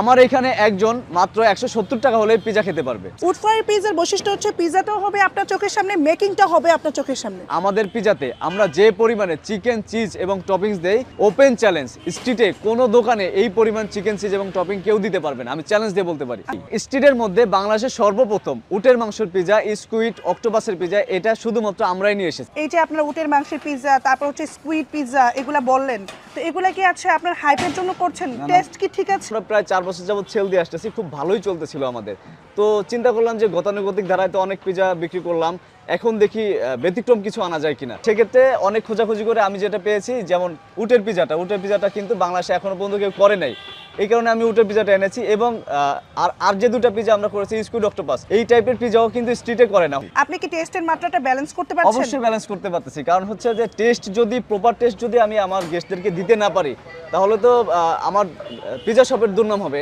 আমার এখানে একজন মাত্র 170 টাকা হলে পিজা খেতে পারবে। উড ফায়ার পিজার বৈশিষ্ট্য হচ্ছে পিজাটাও হবে আপনার চোখের সামনে, মেকিংটাও হবে আপনার চোখের সামনে। আমাদের পিজাতে আমরা যে পরিমাণে চিকেন, চিজ এবং টপিংস দেই, ওপেন চ্যালেঞ্জ, স্ট্রিটে কোনো দোকানে এই পরিমাণ চিকেন, চিজ এবং টপিং কেউ দিতে পারবে না, আমি চ্যালেঞ্জ দিয়ে বলতে পারি। স্ট্রিটের মধ্যে বাংলাদেশের সর্বপ্রথম উটের মাংসের পিজা, স্কুইড, অক্টোপাসের পিজা, এটা শুধুমাত্র আমরাই নিয়ে এসেছি। এই যে আপনার উটের মাংসের পিজা, তারপর হচ্ছে স্কুইড পিজা, এগুলা বললেন, তো এগুলা কি আছে আপনার হাইপের জন্য করছেন? টেস্ট কি ঠিক আছে? আমরা প্রায় 4 বছর যাবত সেল দিয়ে আসতেছি, খুব ভালোই চলতেছিল আমাদের। তো চিন্তা করলাম যে গতানুগতিক ধারায় তো অনেক পিজা বিক্রি করলাম, এখন দেখি ব্যতিক্রম কিছু আনা যায় কিনা। সেক্ষেত্রে অনেক খোঁজাখুঁজি করে আমি যেটা পেয়েছি, যেমন উটের পিজাটা কিন্তু বাংলাদেশে এখনো পর্যন্ত কেউ করে নাই, এই কারণে আমি উটের পিজাটা এনেছি। এবং আর যে দুটো পিজা আমরা করেছি স্কুইড, অক্টোপাস, এই টাইপের পিজাও কিন্তু স্ট্রিটে করে না। আপনি কি টেস্টের মাত্রাটা ব্যালেন্স করতে পারছেন? অবশ্যই ব্যালেন্স করতে পারতেছি, কারণ হচ্ছে যে প্রপার টেস্ট যদি আমি আমার গেস্টদেরকে দিতে না পারি, তাহলে তো আমার পিজা শপের দুর্নাম হবে।